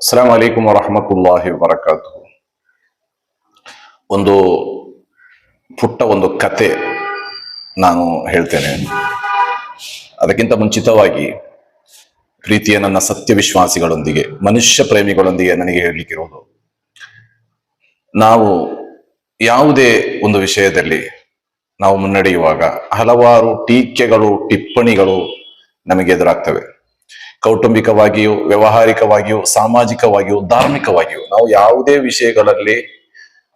ಅಸ್ಸಲಾಮು ಅಲೈಕುಂ ವರಹಮತುಲ್ಲಾಹಿ ವಬರಕಾತುಹು. ಒಂದು ಪುಟ್ಟ ಒಂದು ಕತೆ ನಾನು ಹೇಳ್ತೇನೆ. ಅದಕ್ಕಿಂತ ಮುಂಚಿತವಾಗಿ ಪ್ರೀತಿಯ ನನ್ನ ಸತ್ಯವಿಶ್ವಾಸಿಗಳೊಂದಿಗೆ, ಮನುಷ್ಯ ಪ್ರೇಮಿಗಳೊಂದಿಗೆ ನನಗೆ ಹೇಳಲಿಕ್ಕಿರೋದು, ನಾವು ಯಾವುದೇ ಒಂದು ವಿಷಯದಲ್ಲಿ ನಾವು ಮುನ್ನಡೆಯುವಾಗ ಹಲವಾರು ಟೀಕೆಗಳು, ಟಿಪ್ಪಣಿಗಳು ನಮಗೆ ಎದುರಾಗ್ತವೆ. ಕೌಟುಂಬಿಕವಾಗಿಯೂ, ವ್ಯವಹಾರಿಕವಾಗಿಯೂ, ಸಾಮಾಜಿಕವಾಗಿಯೂ, ಧಾರ್ಮಿಕವಾಗಿಯೂ ನಾವು ಯಾವುದೇ ವಿಷಯಗಳಲ್ಲಿ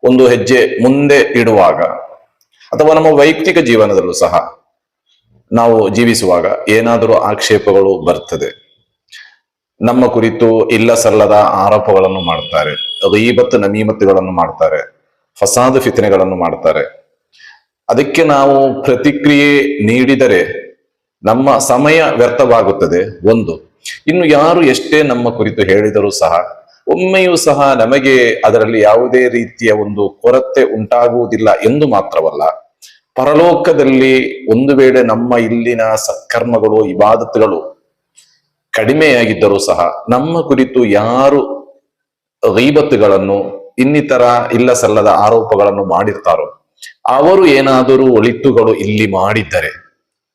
ಒಂದು ಹೆಜ್ಜೆ ಮುಂದೆ ಇಡುವಾಗ ಅಥವಾ ನಮ್ಮ ವೈಯಕ್ತಿಕ ಜೀವನದಲ್ಲೂ ಸಹ ನಾವು ಜೀವಿಸುವಾಗ ಏನಾದರೂ ಆಕ್ಷೇಪಗಳು ಬರ್ತದೆ. ನಮ್ಮ ಕುರಿತು ಇಲ್ಲ ಸಲ್ಲದ ಆರೋಪಗಳನ್ನು ಮಾಡ್ತಾರೆ, ಗೀಬತ್ ನಮೀಮತ್ತುಗಳನ್ನು ಮಾಡ್ತಾರೆ, ಫಸಾದ್ ಫಿತನೆಗಳನ್ನು ಮಾಡ್ತಾರೆ. ಅದಕ್ಕೆ ನಾವು ಪ್ರತಿಕ್ರಿಯೆ ನೀಡಿದರೆ ನಮ್ಮ ಸಮಯ ವ್ಯರ್ಥವಾಗುತ್ತದೆ ಒಂದು. ಇನ್ನು ಯಾರು ಎಷ್ಟೇ ನಮ್ಮ ಕುರಿತು ಹೇಳಿದರೂ ಸಹ ಒಮ್ಮೆಯೂ ಸಹ ನಮಗೆ ಅದರಲ್ಲಿ ಯಾವುದೇ ರೀತಿಯ ಒಂದು ಕೊರತೆ ಉಂಟಾಗುವುದಿಲ್ಲ ಎಂದು ಮಾತ್ರವಲ್ಲ, ಪರಲೋಕದಲ್ಲಿ ಒಂದು ವೇಳೆ ನಮ್ಮ ಇಲ್ಲಿನ ಸತ್ಕರ್ಮಗಳು, ಇಬಾದತ್ಗಳು ಕಡಿಮೆಯಾಗಿದ್ದರೂ ಸಹ ನಮ್ಮ ಕುರಿತು ಯಾರು ಗೀಬತ್ತುಗಳನ್ನು, ಇನ್ನಿತರ ಇಲ್ಲ ಸಲ್ಲದ ಆರೋಪಗಳನ್ನು ಮಾಡಿರ್ತಾರೋ ಅವರು ಏನಾದರೂ ಒಳಿತುಗಳು ಇಲ್ಲಿ ಮಾಡಿದ್ದರೆ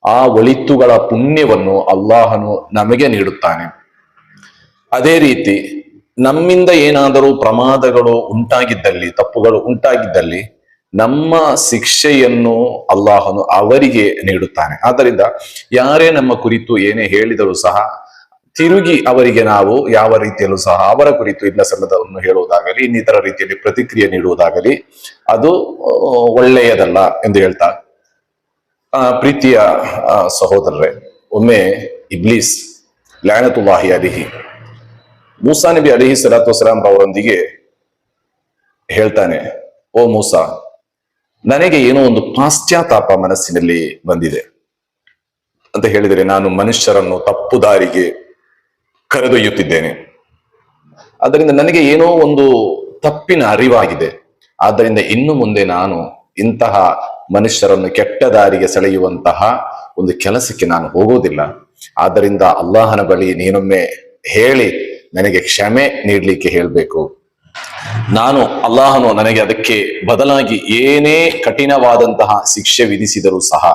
ಆ ಒಳಿತುಗಳ ಪುಣ್ಯವನ್ನು ಅಲ್ಲಾಹನು ನಮಗೆ ನೀಡುತ್ತಾನೆ. ಅದೇ ರೀತಿ ನಮ್ಮಿಂದ ಏನಾದರೂ ಪ್ರಮಾದಗಳು ಉಂಟಾಗಿದ್ದಲ್ಲಿ, ತಪ್ಪುಗಳು ಉಂಟಾಗಿದ್ದಲ್ಲಿ ನಮ್ಮ ಶಿಕ್ಷೆಯನ್ನು ಅಲ್ಲಾಹನು ಅವರಿಗೆ ನೀಡುತ್ತಾನೆ. ಆದ್ದರಿಂದ ಯಾರೇ ನಮ್ಮ ಕುರಿತು ಏನೇ ಹೇಳಿದರೂ ಸಹ ತಿರುಗಿ ಅವರಿಗೆ ನಾವು ಯಾವ ರೀತಿಯಲ್ಲೂ ಸಹ ಅವರ ಕುರಿತು ಇಲ್ಲ ಸಲ್ಲದವನ್ನು ಹೇಳುವುದಾಗಲಿ, ಇನ್ನಿತರ ರೀತಿಯಲ್ಲಿ ಪ್ರತಿಕ್ರಿಯೆ ನೀಡುವುದಾಗಲಿ ಅದು ಒಳ್ಳೆಯದಲ್ಲ ಎಂದು ಹೇಳ್ತಾ, ಪ್ರೀತಿಯ ಸಹೋದರರೇ, ಒಮ್ಮೆ ಇಬ್ಲೀಸ್ ಲಾನತುಲ್ಲಾಹಿ ಅಲಿಹಿ ಮೂಸಾ ನಬಿ ಅಲಿಹಿ ಸಲಾತು ವಸಲಾಂ ಅವರೊಂದಿಗೆ ಹೇಳ್ತಾನೆ, ಓ ಮೂಸಾ, ನನಗೆ ಏನೋ ಒಂದು ಪಾಶ್ಚಾತ್ತಾಪ ಮನಸ್ಸಿನಲ್ಲಿ ಬಂದಿದೆ ಅಂತ ಹೇಳಿದರೆ, ನಾನು ಮನುಷ್ಯರನ್ನು ತಪ್ಪು ದಾರಿಗೆ ಕರೆದೊಯ್ಯುತ್ತಿದ್ದೇನೆ. ಆದ್ದರಿಂದ ನನಗೆ ಏನೋ ಒಂದು ತಪ್ಪಿನ ಅರಿವಾಗಿದೆ. ಆದ್ದರಿಂದ ಇನ್ನು ಮುಂದೆ ನಾನು ಇಂತಹ ಮನುಷ್ಯರನ್ನು ಕೆಟ್ಟ ದಾರಿಗೆ ಸೆಳೆಯುವಂತಹ ಒಂದು ಕೆಲಸಕ್ಕೆ ನಾನು ಹೋಗೋದಿಲ್ಲ. ಆದ್ದರಿಂದ ಅಲ್ಲಾಹನ ಬಳಿ ನೀನೊಮ್ಮೆ ಹೇಳಿ ನನಗೆ ಕ್ಷಮೆ ನೀಡಲಿಕ್ಕೆ ಹೇಳಬೇಕು. ನಾನು ಅಲ್ಲಾಹನು ನನಗೆ ಅದಕ್ಕೆ ಬದಲಾಗಿ ಏನೇ ಕಠಿಣವಾದಂತಹ ಶಿಕ್ಷೆ ವಿಧಿಸಿದರೂ ಸಹ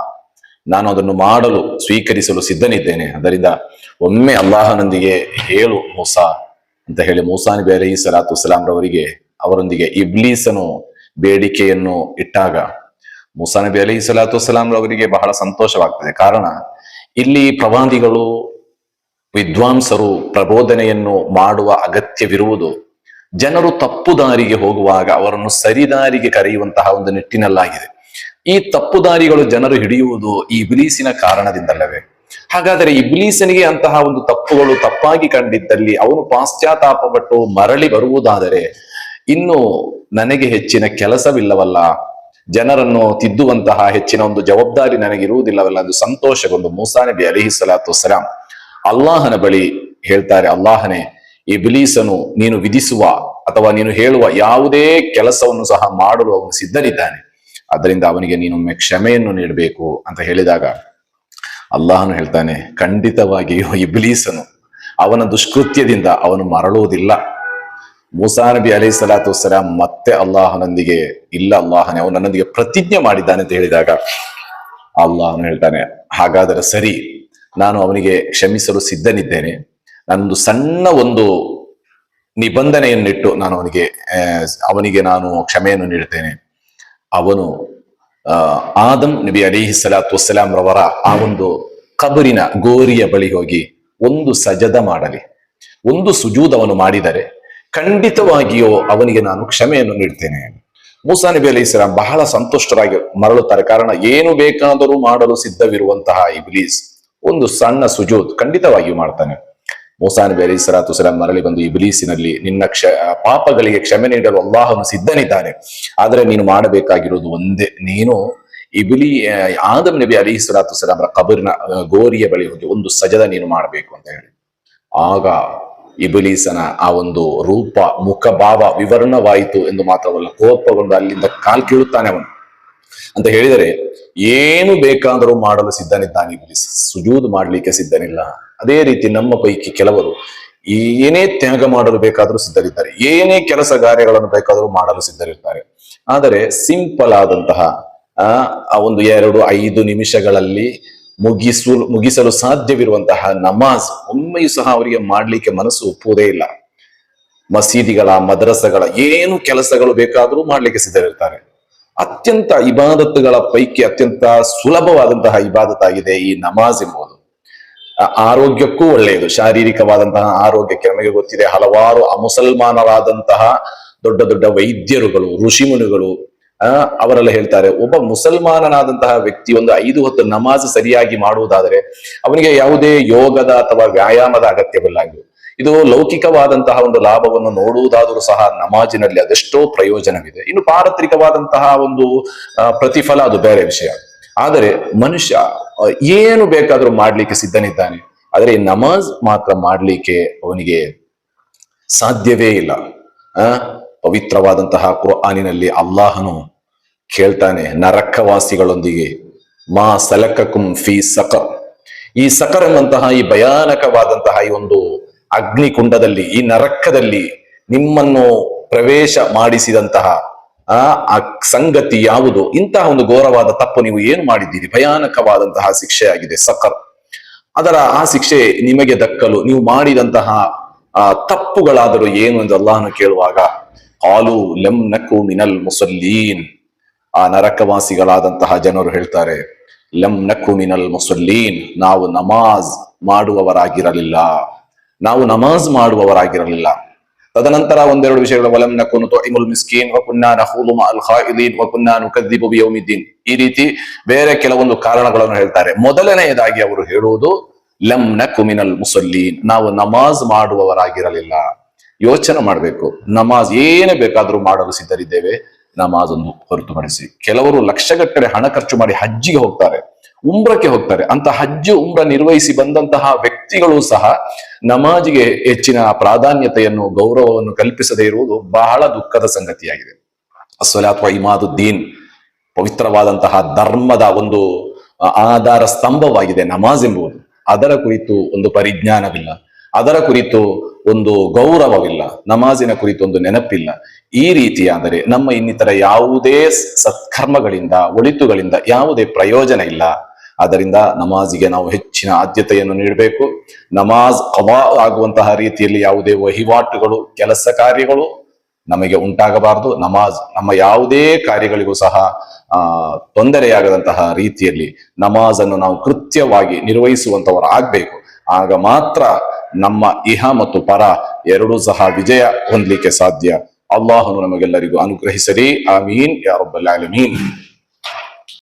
ನಾನು ಅದನ್ನು ಮಾಡಲು ಸ್ವೀಕರಿಸಲು ಸಿದ್ಧನಿದ್ದೇನೆ. ಅದರಿಂದ ಒಮ್ಮೆ ಅಲ್ಲಾಹನೊಂದಿಗೆ ಹೇಳು ಮೂಸಾ ಅಂತ ಹೇಳಿ ಮೂಸಾ ನಬಿ ಅಲೈಹಿ ಸಲಾತು ವಸಲಾಂ ಅವರೊಂದಿಗೆ ಇಬ್ಲೀಸನು ಬೇಡಿಕೆಯನ್ನು ಇಟ್ಟಾಗ ಮೂಸಾ ನಬಿ ಅಲೈಹಿ ಸಲಾತು ವಸಲಾಂ ಅವರಿಗೆ ಬಹಳ ಸಂತೋಷವಾಗ್ತದೆ. ಕಾರಣ ಇಲ್ಲಿ ಪ್ರವಾದಿಗಳು, ವಿದ್ವಾಂಸರು ಪ್ರಬೋಧನೆಯನ್ನು ಮಾಡುವ ಅಗತ್ಯವಿರುವುದು ಜನರು ತಪ್ಪು ದಾರಿಗೆ ಹೋಗುವಾಗ ಅವರನ್ನು ಸರಿದಾರಿಗೆ ಕರೆಯುವಂತಹ ಒಂದು ನಿಟ್ಟಿನಲ್ಲಾಗಿದೆ. ಈ ತಪ್ಪು ದಾರಿಗಳು ಜನರು ಹಿಡಿಯುವುದು ಈ ಇಬ್ಲೀಸಿನ ಕಾರಣದಿಂದಲ್ಲವೇ? ಹಾಗಾದರೆ ಇಬ್ಲೀಸನಿಗೆ ಅಂತಹ ಒಂದು ತಪ್ಪುಗಳು ತಪ್ಪಾಗಿ ಕಂಡಿದ್ದಲ್ಲಿ ಅವನು ಪಾಶ್ಚಾತ್ತಾಪಪಟ್ಟು ಮರಳಿ ಬರುವುದಾದರೆ ಇನ್ನು ನನಗೆ ಹೆಚ್ಚಿನ ಕೆಲಸವಿಲ್ಲವಲ್ಲ, ಜನರನ್ನು ತಿದ್ದುವಂತಹ ಹೆಚ್ಚಿನ ಒಂದು ಜವಾಬ್ದಾರಿ ನನಗಿರುವುದಿಲ್ಲವಲ್ಲ ಎಂದು ಸಂತೋಷಗೊಂಡು ಮೂಸಾ ನಬಿ ಅಲೈಹಿ ಸಲಾತು ವಸಲಾಂ ಅಲ್ಲಾಹನ ಬಳಿ ಹೇಳ್ತಾರೆ, ಅಲ್ಲಾಹನೇ, ಇಬ್ಲೀಸನು ನೀನು ವಿಧಿಸುವ ಅಥವಾ ನೀನು ಹೇಳುವ ಯಾವುದೇ ಕೆಲಸವನ್ನು ಸಹ ಮಾಡಲು ಅವನು ಸಿದ್ಧನಿದ್ದಾನೆ. ಅದರಿಂದ ಅವನಿಗೆ ನೀನೊಮ್ಮೆ ಕ್ಷಮೆಯನ್ನು ನೀಡಬೇಕು ಅಂತ ಹೇಳಿದಾಗ ಅಲ್ಲಾಹನು ಹೇಳ್ತಾನೆ, ಖಂಡಿತವಾಗಿಯೂ ಇಬ್ಲೀಸನು ಅವನ ದುಷ್ಕೃತ್ಯದಿಂದ ಅವನು ಮರಳುವುದಿಲ್ಲ. ಮೂಸಾ ನಬಿ ಅಲೈಹಿ ಸಲಾತು ವಸ್ಸಲಾಂ ಮತ್ತೆ ಅಲ್ಲಾಹನೊಂದಿಗೆ, ಇಲ್ಲ ಅಲ್ಲಾಹನೇ, ಅವನು ನನ್ನೊಂದಿಗೆ ಪ್ರತಿಜ್ಞೆ ಮಾಡಿದ್ದಾನೆ ಅಂತ ಹೇಳಿದಾಗ ಅಲ್ಲಾಹನು ಹೇಳ್ತಾನೆ, ಹಾಗಾದರೆ ಸರಿ, ನಾನು ಅವನಿಗೆ ಕ್ಷಮಿಸಲು ಸಿದ್ಧನಿದ್ದೇನೆ. ನಾನೊಂದು ಸಣ್ಣ ಒಂದು ನಿಬಂಧನೆಯನ್ನಿಟ್ಟು ನಾನು ಅವನಿಗೆ ನಾನು ಕ್ಷಮೆಯನ್ನು ನೀಡುತ್ತೇನೆ. ಅವನು ಆದಮ್ ನಬಿ ಅಲೈಹಿ ಸಲಾತು ವಸ್ಸಲಾಂ ರವರ ಆ ಒಂದು ಕಬರಿನ ಗೋರಿಯ ಬಳಿ ಹೋಗಿ ಒಂದು ಸಜದ ಮಾಡಲಿ, ಒಂದು ಸುಜೂದ್ ಅವನು ಮಾಡಿದರೆ ಖಂಡಿತವಾಗಿಯೂ ಅವನಿಗೆ ನಾನು ಕ್ಷಮೆಯನ್ನು ನೀಡ್ತೇನೆ. ಮೂಸಾ ನಬಿ ಅಲೈಹಿ ಸಲಾಂ ಬಹಳ ಸಂತುಷ್ಟರಾಗಿ ಮರಳುತ್ತಾರೆ. ಕಾರಣ ಏನು ಬೇಕಾದರೂ ಮಾಡಲು ಸಿದ್ಧವಿರುವಂತಹ ಇಬ್ಲೀಸ್ ಒಂದು ಸಣ್ಣ ಸುಜೂದ್ ಖಂಡಿತವಾಗಿಯೂ ಮಾಡ್ತಾನೆ. ಮೂಸಾ ನಬಿ ಅಲೈಹಿ ಸಲಾತು ವಸ್ಸಲಾಂ ಮರಳಿ ಬಂದು ಇಬ್ಲೀಸಿನಲ್ಲಿ, ನಿನ್ನ ಪಾಪಗಳಿಗೆ ಕ್ಷಮೆ ನೀಡಲು ಅಲ್ಲಾಹನು ಸಿದ್ಧನಿದ್ದಾನೆ, ಆದರೆ ನೀನು ಮಾಡಬೇಕಾಗಿರೋದು ಒಂದೇ, ನೀನು ಆದಮ್ ನಬಿ ಅಲೈಹಿ ಸಲಾತು ವಸ್ಸಲಾಂ ಕಬರಿನ ಗೋರಿಯ ಬಳಿ ಹೋಗಿ ಒಂದು ಸಜದ ನೀನು ಮಾಡಬೇಕು ಅಂತ ಹೇಳಿ. ಆಗ ಇಬ್ಲೀಸನ ಆ ಒಂದು ರೂಪ, ಮುಖಭಾವ ವಿವರಣವಾಯಿತು ಎಂದು ಮಾತ್ರವಲ್ಲ, ಕೋಪಗೊಂಡು ಅಲ್ಲಿಂದ ಕಾಲ್ ಕೀಳುತ್ತಾನೆ ಅವನು. ಅಂತ ಹೇಳಿದರೆ ಏನು ಬೇಕಾದರೂ ಮಾಡಲು ಸಿದ್ಧನಿದ್ದಾನೆ ಇಬ್ಲೀಸ್, ಸುಜೂದ್ ಮಾಡ್ಲಿಕ್ಕೆ ಸಿದ್ಧನಿಲ್ಲ. ಅದೇ ರೀತಿ ನಮ್ಮ ಪೈಕಿ ಕೆಲವರು ಏನೇ ತ್ಯಾಗ ಮಾಡಲು ಬೇಕಾದರೂ ಸಿದ್ಧರಿದ್ದಾರೆ, ಏನೇ ಕೆಲಸ ಕಾರ್ಯಗಳನ್ನು ಬೇಕಾದರೂ ಮಾಡಲು ಸಿದ್ಧರಿರ್ತಾರೆ. ಆದರೆ ಸಿಂಪಲ್ ಆದಂತಹ ಆ ಒಂದು 2-5 ನಿಮಿಷಗಳಲ್ಲಿ ಮುಗಿಸಲು ಸಾಧ್ಯವಿರುವಂತಹ ನಮಾಜ್ ಒಮ್ಮೆಯೂ ಸಹ ಅವರಿಗೆ ಮಾಡ್ಲಿಕ್ಕೆ ಮನಸ್ಸು ಒಪ್ಪುವುದೇ ಇಲ್ಲ. ಮಸೀದಿಗಳ, ಮದ್ರಸಗಳ ಏನು ಕೆಲಸಗಳು ಬೇಕಾದರೂ ಮಾಡ್ಲಿಕ್ಕೆ ಸಿದ್ಧರಿರ್ತಾರೆ. ಅತ್ಯಂತ ಇಬಾದತ್ತುಗಳ ಪೈಕಿ ಅತ್ಯಂತ ಸುಲಭವಾದಂತಹ ಇಬಾದತ್ ಆಗಿದೆ ಈ ನಮಾಜ್ ಎಂಬುದು. ಆರೋಗ್ಯಕ್ಕೂ ಒಳ್ಳೆಯದು, ಶಾರೀರಿಕವಾದಂತಹ ಆರೋಗ್ಯಕ್ಕೆ. ನಮಗೆ ಗೊತ್ತಿದೆ, ಹಲವಾರು ಅಮುಸಲ್ಮಾನರಾದಂತಹ ದೊಡ್ಡ ದೊಡ್ಡ ವೈದ್ಯರುಗಳು, ಋಷಿಮುನಿಗಳು ಅವರೆಲ್ಲ ಹೇಳ್ತಾರೆ, ಒಬ್ಬ ಮುಸಲ್ಮಾನನಾದಂತಹ ವ್ಯಕ್ತಿ ಒಂದು 5 ಹೊತ್ತು ನಮಾಜ್ ಸರಿಯಾಗಿ ಮಾಡುವುದಾದರೆ ಅವನಿಗೆ ಯಾವುದೇ ಯೋಗದ ಅಥವಾ ವ್ಯಾಯಾಮದ ಅಗತ್ಯವಿಲ್ಲ. ಇದು ಲೌಕಿಕವಾದಂತಹ ಒಂದು ಲಾಭವನ್ನು ನೋಡುವುದಾದರೂ ಸಹ ನಮಾಜಿನಲ್ಲಿ ಅದೆಷ್ಟೋ ಪ್ರಯೋಜನವಿದೆ. ಇನ್ನು ಪಾರತ್ರಿಕವಾದಂತಹ ಒಂದು ಪ್ರತಿಫಲ ಅದು ಬೇರೆ ವಿಷಯ. ಆದರೆ ಮನುಷ್ಯ ಏನು ಬೇಕಾದರೂ ಮಾಡ್ಲಿಕ್ಕೆ ಸಿದ್ಧನಿದ್ದಾನೆ, ಆದರೆ ನಮಾಜ್ ಮಾತ್ರ ಮಾಡ್ಲಿಕ್ಕೆ ಅವನಿಗೆ ಸಾಧ್ಯವೇ ಇಲ್ಲ. ಪವಿತ್ರವಾದಂತಹ ಕುರ್ಆನಿನಲ್ಲಿ ಅಲ್ಲಾಹನು ಕೇಳ್ತಾನೆ, ನರಕವಾಸಿಗಳೊಂದಿಗೆ ಮಾ ಸಲಕಕುಂ ಫೀ ಸಕರ್. ಈ ಸಕರ್ ಎನ್ನುವಂತಹ ಈ ಭಯಾನಕವಾದಂತಹ ಈ ಒಂದು ಅಗ್ನಿಕುಂಡದಲ್ಲಿ, ಈ ನರಕದಲ್ಲಿ ನಿಮ್ಮನ್ನು ಪ್ರವೇಶ ಮಾಡಿಸಿದಂತಹ ಆ ಸಂಗತಿ ಯಾವುದು? ಇಂತಹ ಒಂದು ಘೋರವಾದ ತಪ್ಪು ನೀವು ಏನು ಮಾಡಿದ್ದೀರಿ? ಭಯಾನಕವಾದಂತಹ ಶಿಕ್ಷೆಯಾಗಿದೆ ಸಕರ್. ಆ ಶಿಕ್ಷೆ ನಿಮಗೆ ದಕ್ಕಲು ನೀವು ಮಾಡಿದಂತಹ ತಪ್ಪುಗಳಾದರೂ ಏನು ಎಂದು ಅಲ್ಲಾಹನು ಕೇಳುವಾಗ, ಕಾಲು ಲಂ ನಕು ಮಿನಲ್ ಮುಸಲ್ಲೀನ್. ಆ ನರಕವಾಸಿಗಳಾದಂತಹ ಜನರು ಹೇಳ್ತಾರೆ, ಲಂ ನಕು ಮಿನಲ್ ಮುಸಲ್ಲೀನ್, ನಾವು ನಮಾಜ್ ಮಾಡುವವರಾಗಿರಲಿಲ್ಲ. ತದನಂತರ 1-2 ವಿಷಯಗಳು, ವಲಂ ನಕುನು ತುಇಮುಲ್ ಮಿಸ್ಕೀನ್ ವ ಕುನ್ನಾ ನಖೂದು ಮಅಲ್ ಖಾಯಿದೀನ್ ವ ಕುನ್ನಾ ನುಕದ್ದಿಬು ಬಿಯೌಮಿದ್ದೀನ್. ಈ ರೀತಿ ಬೇರೆ ಕೆಲವೊಂದು ಕಾರಣಗಳನ್ನು ಹೇಳ್ತಾರೆ. ಮೊದಲನೆಯದಾಗಿ ಅವರು ಹೇಳುವುದು ಲಂ ನಕು ಮಿನಲ್ ಮುಸಲ್ಲೀನ್, ನಾವು ನಮಾಜ್ ಮಾಡುವವರಾಗಿರಲಿಲ್ಲ. ಯೋಚನೆ ಮಾಡಬೇಕು, ನಮಾಜ್ ಏನೇ ಬೇಕಾದರೂ ಮಾಡಲು ಸಿದ್ಧರಿದ್ದೇವೆ, ನಮಾಜ್ ಒಂದು ಹೊರತುಪಡಿಸಿ. ಕೆಲವರು ಲಕ್ಷಗಟ್ಟಲೆ ಹಣ ಖರ್ಚು ಮಾಡಿ ಹಜ್ಜಿಗೆ ಹೋಗ್ತಾರೆ, ಉಮ್ರಕ್ಕೆ ಹೋಗ್ತಾರೆ. ಅಂತ ಹಜ್ಜು ಉಮ್ರ ನಿರ್ವಹಿಸಿ ಬಂದಂತಹ ವ್ಯಕ್ತಿಗಳು ಸಹ ನಮಾಜಿಗೆ ಹೆಚ್ಚಿನ ಪ್ರಾಧಾನ್ಯತೆಯನ್ನು, ಗೌರವವನ್ನು ಕಲ್ಪಿಸದೇ ಇರುವುದು ಬಹಳ ದುಃಖದ ಸಂಗತಿಯಾಗಿದೆ. ಅಸ್ಸಲಾತ್ ವ ಇಮಾದುದ್ದೀನ್, ಪವಿತ್ರವಾದಂತಹ ಧರ್ಮದ ಒಂದು ಆಧಾರ ಸ್ತಂಭವಾಗಿದೆ ನಮಾಜ್ ಎಂಬುದು. ಅದರ ಕುರಿತು ಒಂದು ಪರಿಜ್ಞಾನವಿಲ್ಲ, ಅದರ ಕುರಿತು ಒಂದು ಗೌರವವಿಲ್ಲ, ನಮಾಜಿನ ಕುರಿತು ಒಂದು ನೆನಪಿಲ್ಲ. ಈ ರೀತಿಯಾದರೆ ನಮ್ಮ ಇನ್ನಿತರ ಯಾವುದೇ ಸತ್ಕರ್ಮಗಳಿಂದ, ಒಳಿತುಗಳಿಂದ ಯಾವುದೇ ಪ್ರಯೋಜನ ಇಲ್ಲ. ಆದ್ದರಿಂದ ನಮಾಜಿಗೆ ನಾವು ಹೆಚ್ಚಿನ ಆದ್ಯತೆಯನ್ನು ನೀಡಬೇಕು. ನಮಾಜ್ ಕದಾ ಆಗುವಂತಹ ರೀತಿಯಲ್ಲಿ ಯಾವುದೇ ವಹಿವಾಟುಗಳು, ಕೆಲಸ ಕಾರ್ಯಗಳು ನಮಗೆ ಉಂಟಾಗಬಾರದು. ನಮಾಜ್ ನಮ್ಮ ಯಾವುದೇ ಕಾರ್ಯಗಳಿಗೂ ಸಹ ತೊಂದರೆಯಾಗದಂತಹ ರೀತಿಯಲ್ಲಿ ನಮಾಜನ್ನು ನಾವು ಕೃತ್ಯವಾಗಿ ನಿರ್ವಹಿಸುವಂತವರಾಗಬೇಕು. ಆಗ ಮಾತ್ರ ನಮ್ಮ ಇಹ ಮತ್ತು ಪರ ಎರಡೂ ಸಹ ವಿಜಯ ಹೊಂದಲಿಕ್ಕೆ ಸಾಧ್ಯ. ಅಲ್ಲಾಹನು ನಮಗೆಲ್ಲರಿಗೂ ಅನುಗ್ರಹಿಸಲಿ. ಆಮೀನ್ ಯಾ ರಬ್ಬಲ್ ಆಲಮೀನ್.